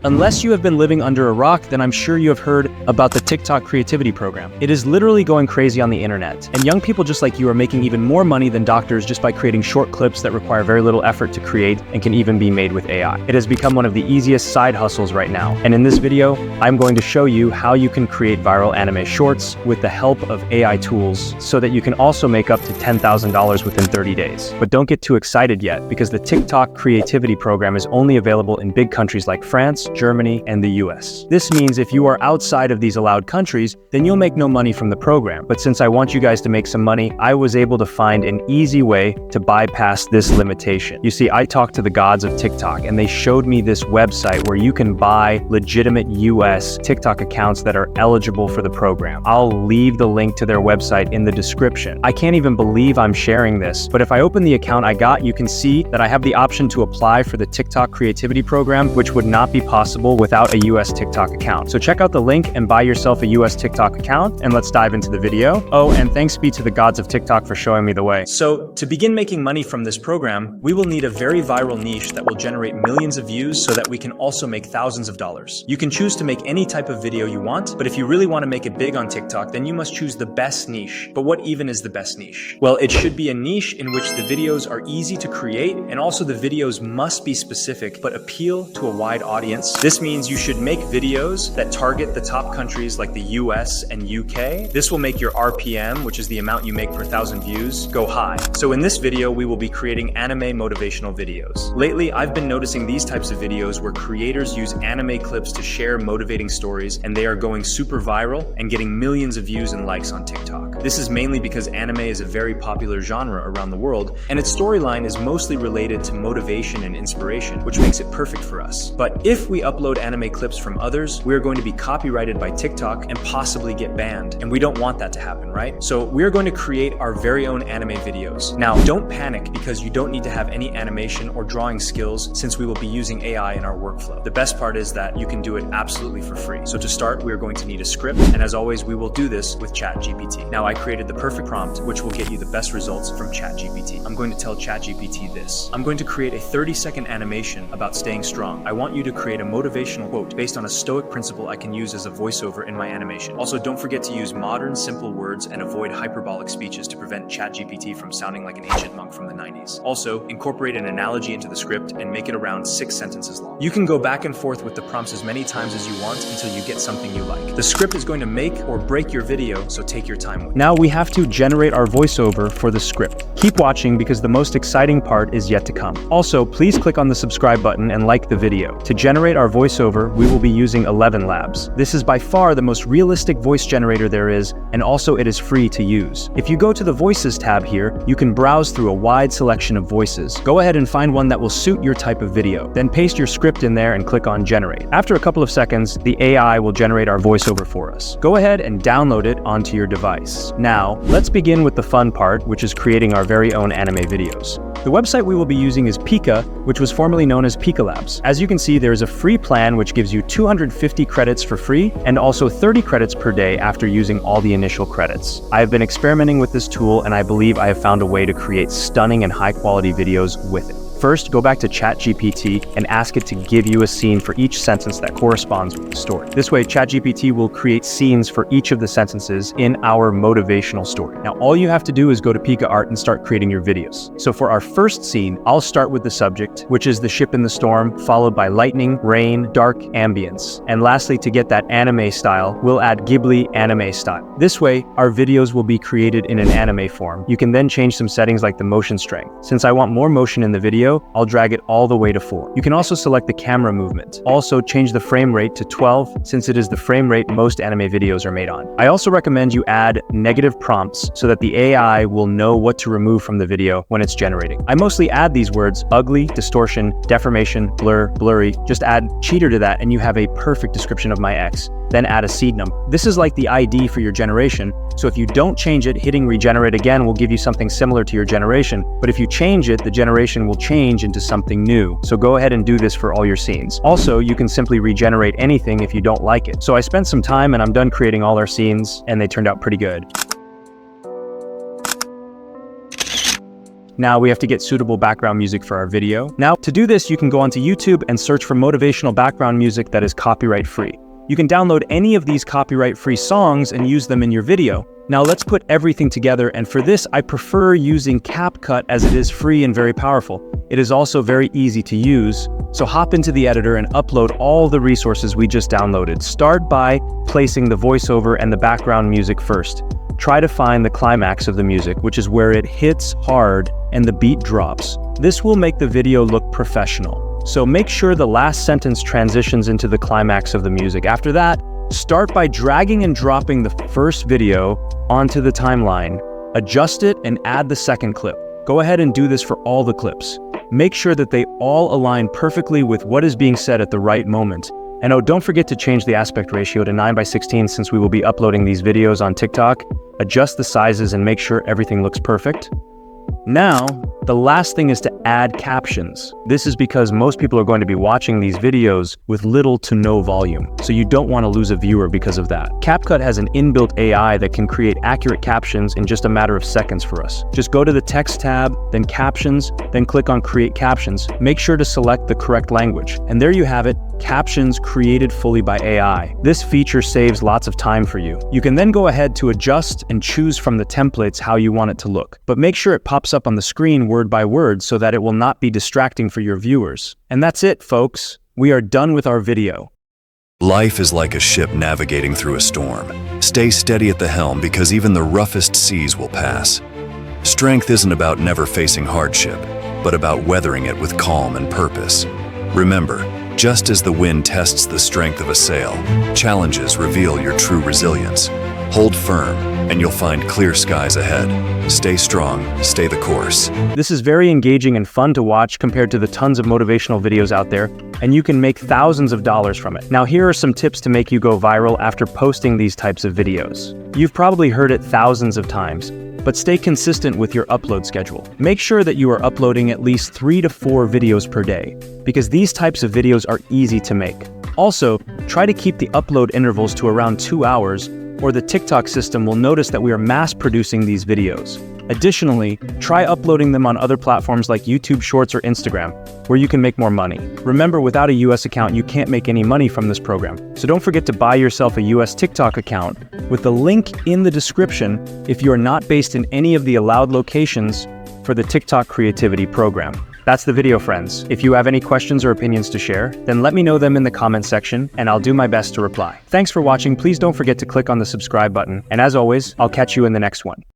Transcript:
Unless you have been living under a rock, then I'm sure you have heard about the TikTok creativity program. It is literally going crazy on the internet, and young people just like you are making even more money than doctors just by creating short clips that require very little effort to create and can even be made with AI. It has become one of the easiest side hustles right now, and in this video, I'm going to show you how you can create viral anime shorts with the help of AI tools so that you can also make up to $10,000 within 30 days. But don't get too excited yet, because the TikTok creativity program is only available in big countries like France, Germany, and the US. This means if you are outside of these allowed countries, then you'll make no money from the program. But since I want you guys to make some money, I was able to find an easy way to bypass this limitation. You see, I talked to the gods of TikTok, and they showed me this website where you can buy legitimate US TikTok accounts that are eligible for the program. I'll leave the link to their website in the description. I can't even believe I'm sharing this, but if I open the account I got, you can see that I have the option to apply for the TikTok creativity program, which would not be possible without a US TikTok account. So check out the link and buy yourself a US TikTok account, and let's dive into the video. Oh, and thanks be to the gods of TikTok for showing me the way. So to begin making money from this program, we will need a very viral niche that will generate millions of views so that we can also make thousands of dollars. You can choose to make any type of video you want, but if you really want to make it big on TikTok, then you must choose the best niche. But what even is the best niche? Well, it should be a niche in which the videos are easy to create, and also the videos must be specific but appeal to a wide audience. This means you should make videos that target the top countries like the US and UK. This will make your RPM, which is the amount you make per 1,000 views, go high. So in this video, we will be creating anime motivational videos. Lately, I've been noticing these types of videos where creators use anime clips to share motivating stories, and they are going super viral and getting millions of views and likes on TikTok. This is mainly because anime is a very popular genre around the world, and its storyline is mostly related to motivation and inspiration, which makes it perfect for us. But if we upload anime clips from others, we are going to be copyrighted by TikTok and possibly get banned, and we don't want that to happen, right? So we are going to create our very own anime videos. Now, don't panic, because you don't need to have any animation or drawing skills, since we will be using AI in our workflow. The best part is that you can do it absolutely for free. So to start, we are going to need a script, and as always, we will do this with ChatGPT. Now, I created the perfect prompt, which will get you the best results from ChatGPT. I'm going to tell ChatGPT this. I'm going to create a 30-second animation about staying strong. I want you to create a motivational quote based on a stoic principle I can use as a voiceover in my animation. Also, don't forget to use modern, simple words and avoid hyperbolic speeches to prevent ChatGPT from sounding like an ancient monk from the 90s. Also, incorporate an analogy into the script and make it around 6 sentences long. You can go back and forth with the prompts as many times as you want until you get something you like. The script is going to make or break your video, so take your time with it. Now we have to generate our voiceover for the script. Keep watching, because the most exciting part is yet to come. Also, please click on the subscribe button and like the video. To generate our voiceover, we will be using 11 Labs. This is by far the most realistic voice generator there is, and also it is free to use. If you go to the Voices tab here, you can browse through a wide selection of voices. Go ahead and find one that will suit your type of video. Then paste your script in there and click on Generate. After a couple of seconds, the AI will generate our voiceover for us. Go ahead and download it onto your device. Now, let's begin with the fun part, which is creating our very own anime videos. The website we will be using is Pika, which was formerly known as Pika Labs. As you can see, there is a free plan which gives you 250 credits for free and also 30 credits per day after using all the initial credits. I have been experimenting with this tool, and I believe I have found a way to create stunning and high-quality videos with it. First, go back to ChatGPT and ask it to give you a scene for each sentence that corresponds with the story. This way, ChatGPT will create scenes for each of the sentences in our motivational story. Now, all you have to do is go to Pika Art and start creating your videos. So for our first scene, I'll start with the subject, which is the ship in the storm, followed by lightning, rain, dark ambience. And lastly, to get that anime style, we'll add Ghibli anime style. This way, our videos will be created in an anime form. You can then change some settings like the motion strength. Since I want more motion in the video, I'll drag it all the way to 4. You can also select the camera movement. Also, change the frame rate to 12, since it is the frame rate most anime videos are made on. I also recommend you add negative prompts so that the AI will know what to remove from the video when it's generating. I mostly add these words: ugly, distortion, deformation, blur, blurry. Just add cheater to that and you have a perfect description of my ex. Then add a seed number. This is like the ID for your generation, so if you don't change it, hitting regenerate again will give you something similar to your generation, but if you change it, the generation will change into something new. So go ahead and do this for all your scenes. Also, you can simply regenerate anything if you don't like it. So I spent some time and I'm done creating all our scenes, and they turned out pretty good. Now we have to get suitable background music for our video. Now, to do this, you can go onto YouTube and search for motivational background music that is copyright free. You can download any of these copyright-free songs and use them in your video. Now let's put everything together, and for this I prefer using CapCut as it is free and very powerful. It is also very easy to use, so hop into the editor and upload all the resources we just downloaded. Start by placing the voiceover and the background music first. Try to find the climax of the music, which is where it hits hard and the beat drops. This will make the video look professional. So make sure the last sentence transitions into the climax of the music. After that, start by dragging and dropping the first video onto the timeline. Adjust it and add the second clip. Go ahead and do this for all the clips. Make sure that they all align perfectly with what is being said at the right moment. And oh, don't forget to change the aspect ratio to 9:16 since we will be uploading these videos on TikTok. Adjust the sizes and make sure everything looks perfect. Now, the last thing is to add captions. This is because most people are going to be watching these videos with little to no volume, so you don't want to lose a viewer because of that. CapCut has an inbuilt AI that can create accurate captions in just a matter of seconds for us. Just go to the text tab, then captions, then click on create captions. Make sure to select the correct language. And there you have it, captions created fully by AI. This feature saves lots of time for you. You can then go ahead to adjust and choose from the templates how you want it to look. But make sure it pops up on the screen word by word so that it will not be distracting for your viewers. And that's it, folks. We are done with our video. Life is like a ship navigating through a storm. Stay steady at the helm because even the roughest seas will pass. Strength isn't about never facing hardship, but about weathering it with calm and purpose. Remember, just as the wind tests the strength of a sail, challenges reveal your true resilience. Hold firm, and you'll find clear skies ahead. Stay strong, stay the course. This is very engaging and fun to watch compared to the tons of motivational videos out there, and you can make thousands of dollars from it. Now here are some tips to make you go viral after posting these types of videos. You've probably heard it thousands of times, but stay consistent with your upload schedule. Make sure that you are uploading at least 3 to 4 videos per day, because these types of videos are easy to make. Also, try to keep the upload intervals to around 2 hours, or the TikTok system will notice that we are mass producing these videos. Additionally, try uploading them on other platforms like YouTube Shorts or Instagram, where you can make more money. Remember, without a US account, you can't make any money from this program. So don't forget to buy yourself a US TikTok account with the link in the description if you are not based in any of the allowed locations for the TikTok creativity program. That's the video, friends. If you have any questions or opinions to share, then let me know them in the comment section and I'll do my best to reply. Thanks for watching. Please don't forget to click on the subscribe button. And as always, I'll catch you in the next one.